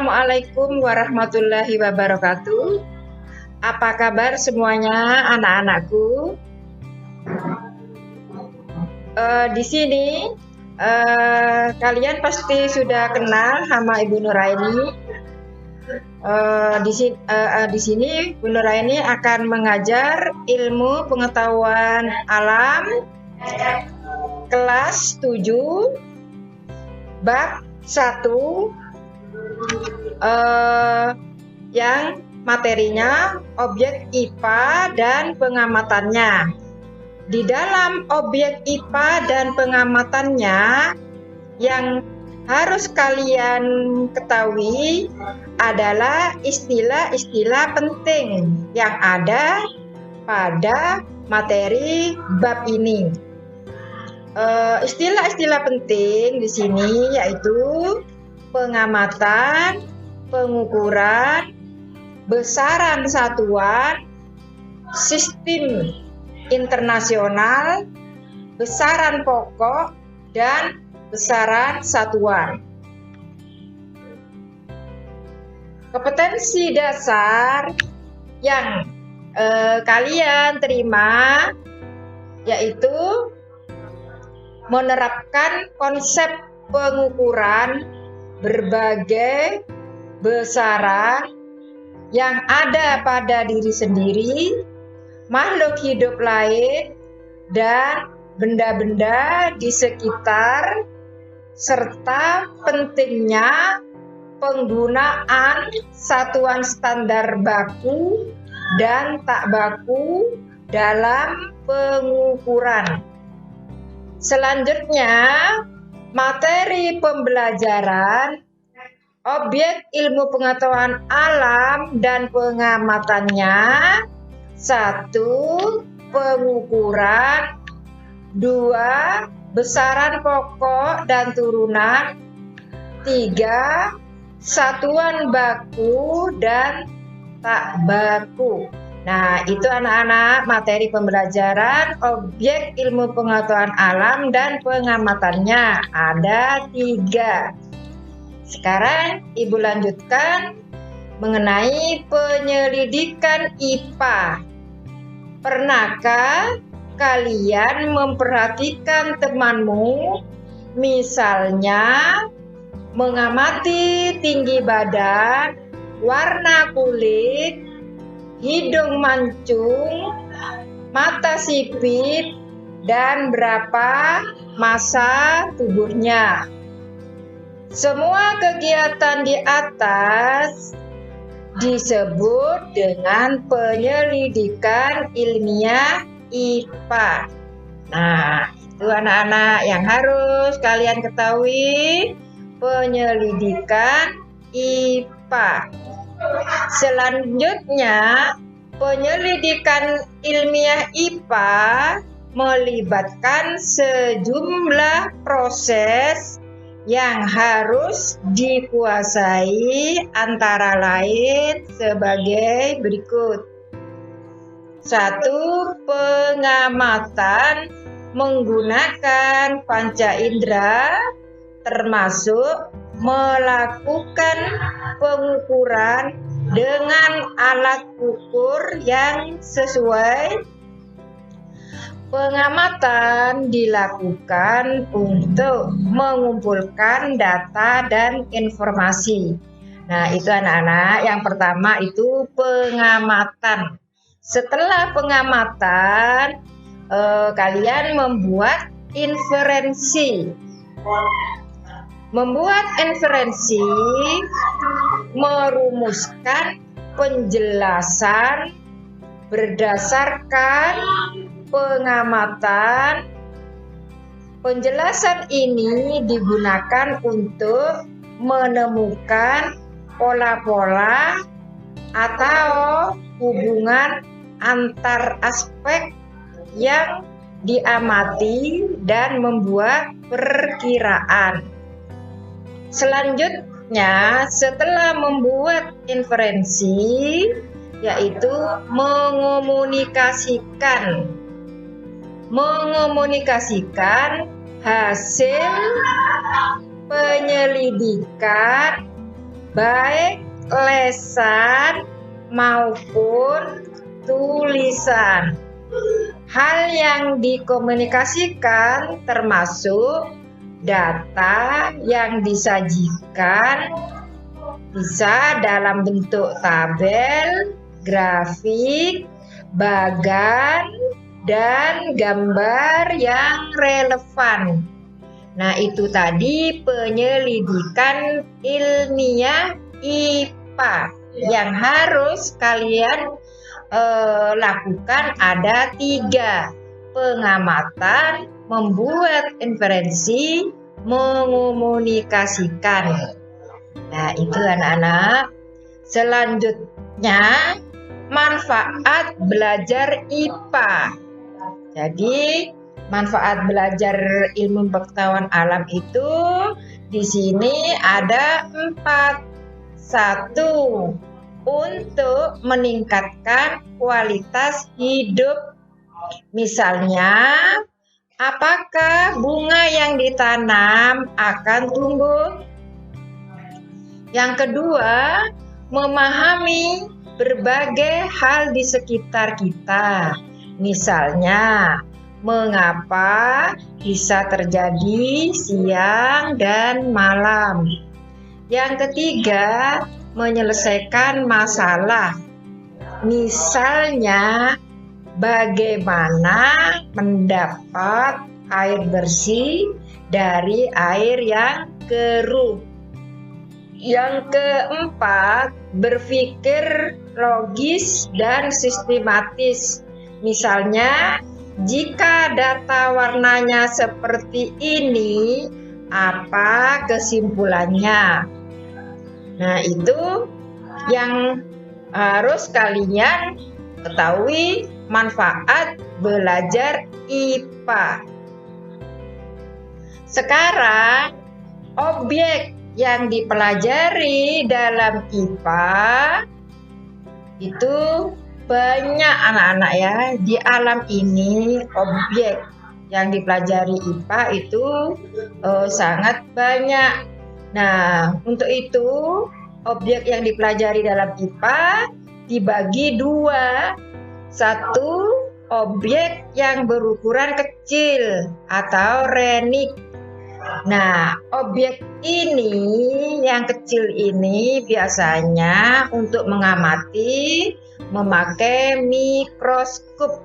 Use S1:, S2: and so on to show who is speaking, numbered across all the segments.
S1: Assalamualaikum warahmatullahi wabarakatuh. Apa kabar semuanya anak-anakku? Di sini kalian pasti sudah kenal sama Ibu Nuraini. Di sini Ibu Nuraini akan mengajar ilmu pengetahuan alam kelas 7 bab 1 yang materinya objek IPA dan pengamatannya. Di dalam objek IPA dan pengamatannya yang harus kalian ketahui adalah istilah-istilah penting yang ada pada materi bab ini. Istilah-istilah penting di sini yaitu pengamatan, pengukuran, besaran satuan, sistem internasional, besaran pokok, dan besaran satuan. Kompetensi dasar yang kalian terima yaitu menerapkan konsep pengukuran berbagai besaran yang ada pada diri sendiri, makhluk hidup lain, dan benda-benda di sekitar, serta pentingnya penggunaan satuan standar baku dan tak baku dalam pengukuran. Selanjutnya, materi pembelajaran objek ilmu pengetahuan alam dan pengamatannya. 1. Pengukuran. 2. Besaran pokok dan turunan. 3. Satuan baku dan tak baku. Nah, itu anak-anak materi pembelajaran objek ilmu pengetahuan alam dan pengamatannya. Ada 3. Sekarang Ibu lanjutkan mengenai penyelidikan IPA. Pernahkah kalian memperhatikan temanmu, misalnya mengamati tinggi badan, warna kulit, hidung mancung, mata sipit, dan berapa massa tubuhnya? Semua kegiatan di atas disebut dengan penyelidikan ilmiah IPA. Nah, itu anak-anak yang harus kalian ketahui, penyelidikan IPA. Selanjutnya, penyelidikan ilmiah IPA melibatkan sejumlah proses yang harus dikuasai, antara lain sebagai berikut. 1. Pengamatan menggunakan panca indera, termasuk melakukan pengukuran dengan alat ukur yang sesuai. Pengamatan dilakukan untuk mengumpulkan data dan informasi. Nah, itu anak-anak, yang pertama itu pengamatan. Setelah pengamatan, kalian membuat inferensi. Membuat inferensi merumuskan penjelasan berdasarkan pengamatan. Penjelasan ini digunakan untuk menemukan pola-pola atau hubungan antar aspek yang diamati dan membuat perkiraan. Selanjutnya, setelah membuat inferensi, yaitu mengkomunikasikan hasil penyelidikan baik lesan maupun tulisan. Hal yang dikomunikasikan termasuk data yang disajikan bisa dalam bentuk tabel, grafik, bagan, dan gambar yang relevan. Nah, itu tadi penyelidikan ilmiah IPA yang harus kalian lakukan ada 3. Pengamatan, membuat inferensi, mengomunikasikan. Nah, itu anak-anak. Selanjutnya, manfaat belajar IPA. Jadi, manfaat belajar ilmu pengetahuan alam itu di sini ada 4. 1. Untuk meningkatkan kualitas hidup. Misalnya, apakah bunga yang ditanam akan tumbuh? Yang kedua, memahami berbagai hal di sekitar kita. Misalnya, mengapa bisa terjadi siang dan malam. Yang ketiga, menyelesaikan masalah. Misalnya, bagaimana mendapat air bersih dari air yang keruh. Yang keempat, berpikir logis dan sistematis. Misalnya, jika data warnanya seperti ini, apa kesimpulannya? Nah, itu yang harus kalian ketahui manfaat belajar IPA. Sekarang, objek yang dipelajari dalam IPA itu banyak anak-anak ya. Di alam ini objek yang dipelajari IPA itu sangat banyak. Nah, untuk itu objek yang dipelajari dalam IPA dibagi 2. 1, objek yang berukuran kecil atau renik. Nah, objek ini yang kecil ini biasanya untuk mengamati memakai mikroskop.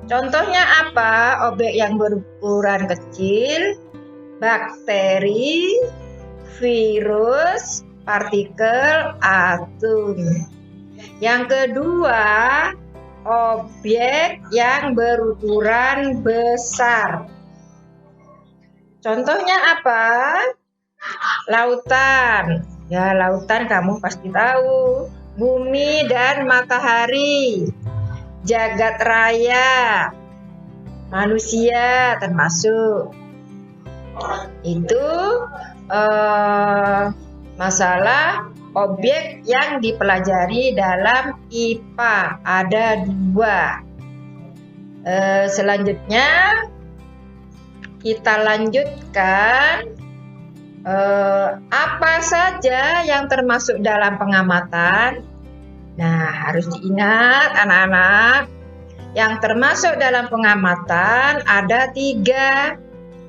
S1: Contohnya apa? Objek yang berukuran kecil, bakteri, virus, partikel, atom. Yang kedua, objek yang berukuran besar. Contohnya apa? Lautan. Ya, lautan kamu pasti tahu. Bumi dan matahari. Jagat raya. Manusia termasuk. Itu masalah objek yang dipelajari dalam IPA. Ada 2. Selanjutnya kita lanjutkan apa saja yang termasuk dalam pengamatan. Nah, harus diingat anak-anak, yang termasuk dalam pengamatan ada 3.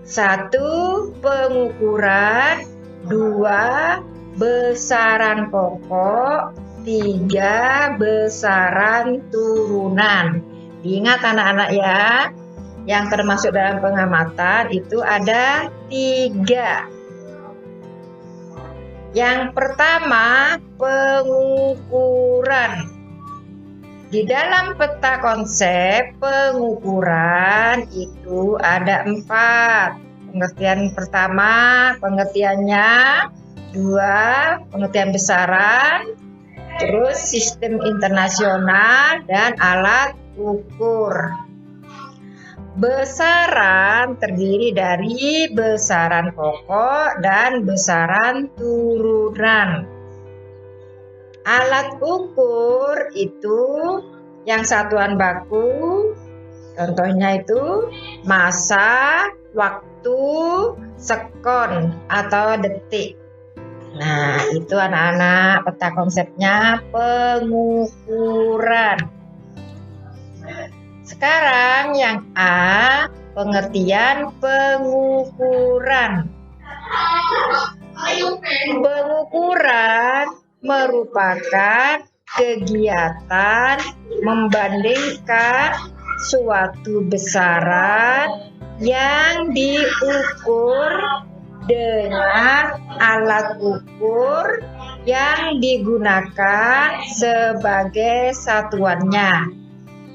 S1: 1, pengukuran. 2, besaran pokok. 3, besaran turunan. Diingat anak-anak ya, yang termasuk dalam pengamatan itu ada 3. Yang pertama, pengukuran. Di dalam peta konsep pengukuran itu ada 4. Pengertian pertama, pengertiannya 2, pengertian besaran, terus sistem internasional dan alat ukur. Besaran terdiri dari besaran pokok dan besaran turunan. Alat ukur itu yang satuan baku, contohnya itu massa, waktu, sekon atau detik. Nah, itu anak-anak peta konsepnya pengukuran. Sekarang yang A, pengertian pengukuran. Pengukuran merupakan kegiatan membandingkan suatu besaran yang diukur dengan alat ukur yang digunakan sebagai satuannya.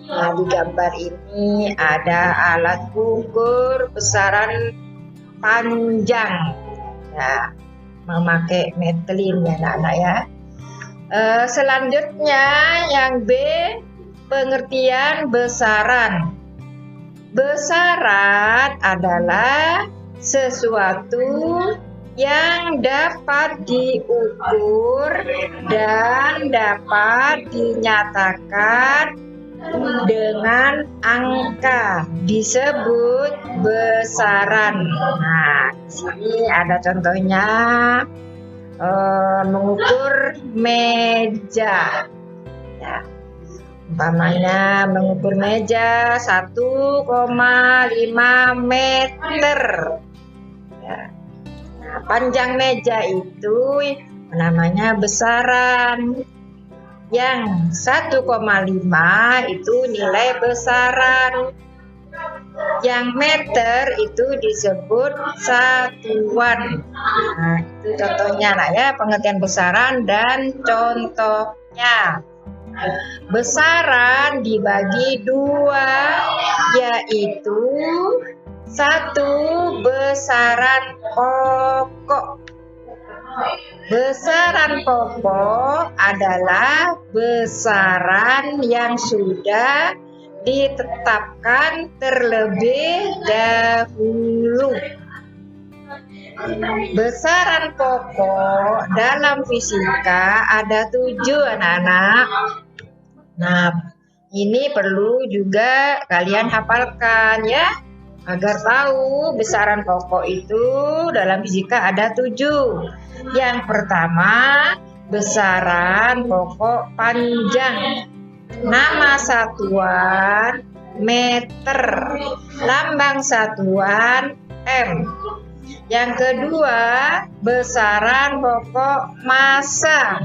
S1: Nah, di gambar ini ada alat ukur besaran panjang, ya, memakai metlin ya anak-anak ya. Selanjutnya yang B, pengertian besaran. Besaran adalah sesuatu yang dapat diukur dan dapat dinyatakan dengan angka, disebut besaran. Nah, di sini ada contohnya. Mengukur meja, ya. Umpamanya mengukur meja 1,5 meter, ya. Nah, panjang meja itu namanya besaran. Yang 1,5 itu nilai besaran. Yang meter itu disebut satuan. Nah, itu contohnya lah ya, pengertian besaran dan contohnya. Besaran dibagi dua, yaitu satu besaran pokok. Besaran pokok adalah besaran yang sudah ditetapkan terlebih dahulu. Besaran pokok dalam fisika ada 7 anak-anak. Nah, ini perlu juga kalian hafalkan ya, agar tahu besaran pokok itu dalam fisika ada 7. Yang pertama, besaran pokok panjang. Nama satuan meter, lambang satuan M. Yang kedua, besaran pokok massa.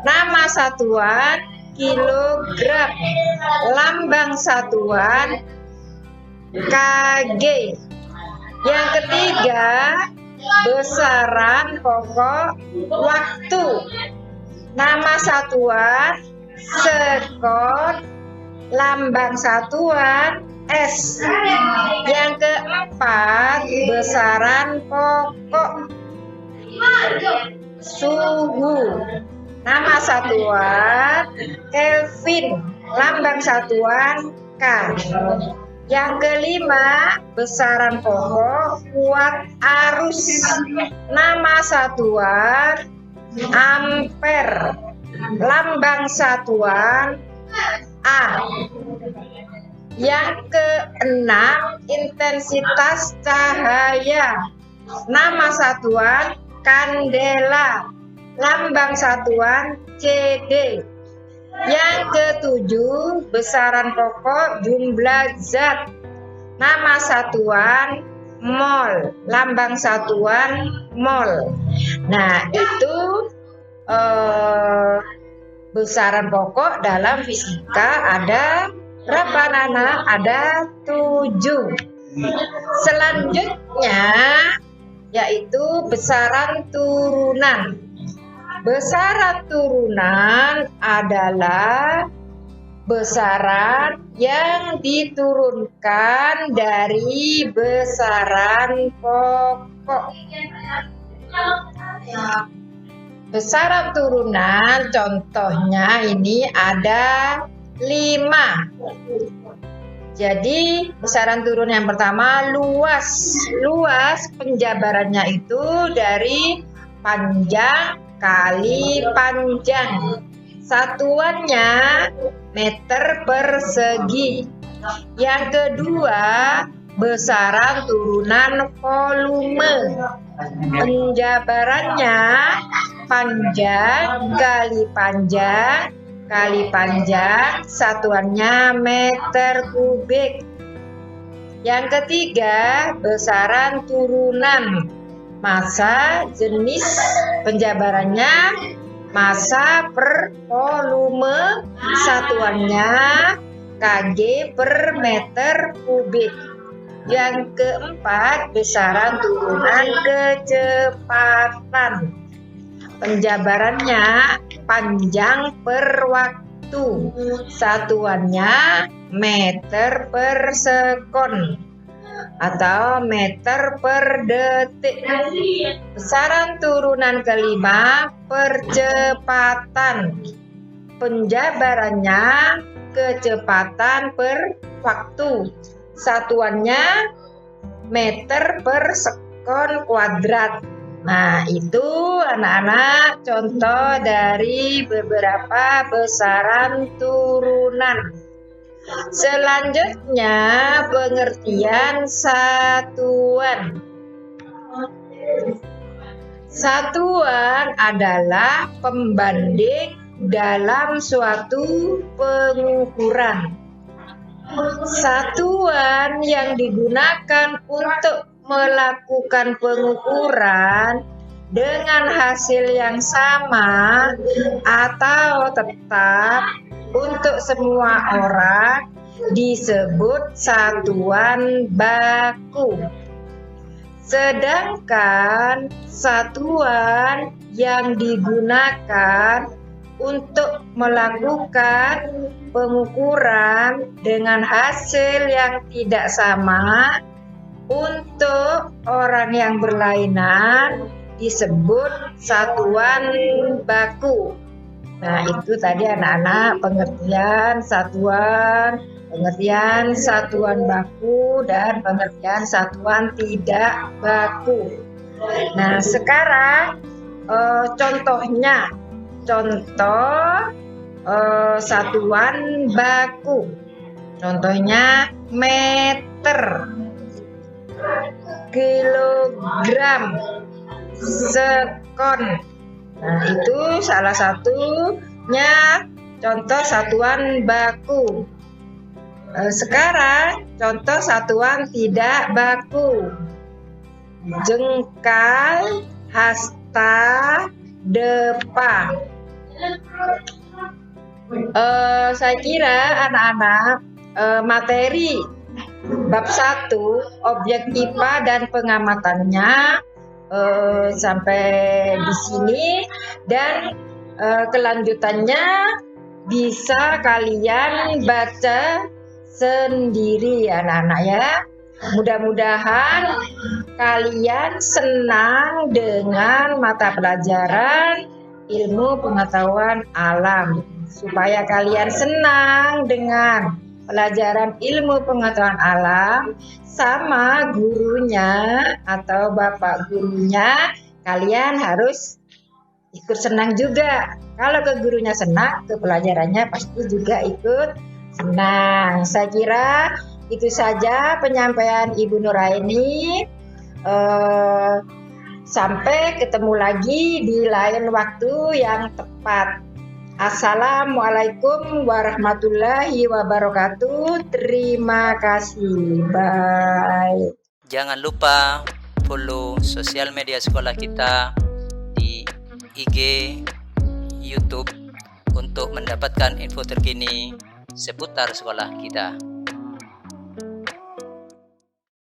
S1: Nama satuan kilogram, lambang satuan kg. Yang ketiga, besaran pokok waktu. Nama satuan sekon, lambang satuan S. Yang keempat, besaran pokok suhu. Nama satuan Kelvin, lambang satuan K. Yang kelima, besaran pokok kuat arus. Nama satuan ampere, lambang satuan A. Yang keenam, intensitas cahaya. Nama satuan kandela, lambang satuan CD. Yang ketujuh, besaran pokok jumlah zat. Nama satuan mol, lambang satuan mol. Nah, itu besaran pokok dalam fisika ada berapa anak? Ada 7. Selanjutnya yaitu besaran turunan. Besaran turunan adalah besaran yang diturunkan dari besaran pokok. Besaran turunan contohnya ini ada 5. Jadi besaran turun yang pertama luas. Luas penjabarannya itu dari panjang kali panjang. Satuannya meter persegi. Yang kedua, besaran turunan volume. Penjabarannya panjang kali panjang, satuannya meter kubik. Yang ketiga, besaran turunan massa, jenis penjabarannya massa per volume, satuannya kg per meter kubik. Yang keempat, besaran turunan kecepatan. Penjabarannya panjang per waktu, satuannya meter per sekon atau meter per detik. Besaran turunan kelima, percepatan. Penjabarannya kecepatan per waktu, satuannya meter per sekon kuadrat. Nah, itu anak-anak contoh dari beberapa besaran turunan. Selanjutnya, pengertian satuan. Satuan adalah pembanding dalam suatu pengukuran. Satuan yang digunakan untuk melakukan pengukuran dengan hasil yang sama atau tetap untuk semua orang disebut satuan baku. Sedangkan satuan yang digunakan untuk melakukan pengukuran dengan hasil yang tidak sama untuk orang yang berlainan disebut satuan baku. Nah, itu tadi anak-anak pengertian satuan baku dan pengertian satuan tidak baku. Nah, sekarang contohnya. Contoh satuan baku. Contohnya meter, kilogram, sekon. Nah, itu salah satunya contoh satuan baku. Sekarang contoh satuan tidak baku. Jengkal, hasta, depa. Saya kira anak-anak materi bab 1 objek IPA dan pengamatannya sampai di sini, dan kelanjutannya bisa kalian baca sendiri anak-anak ya. Mudah-mudahan kalian senang dengan mata pelajaran ilmu pengetahuan alam. Supaya kalian senang dengan pelajaran ilmu pengetahuan alam sama gurunya atau bapak gurunya, kalian harus ikut senang juga. Kalau ke gurunya senang, ke pelajarannya pasti juga ikut senang. Saya kira itu saja penyampaian Ibu Nuraini. Sampai ketemu lagi di lain waktu yang tepat. Assalamualaikum warahmatullahi wabarakatuh. Terima kasih. Bye.
S2: Jangan lupa follow sosial media sekolah kita di IG, YouTube untuk mendapatkan info terkini seputar sekolah kita.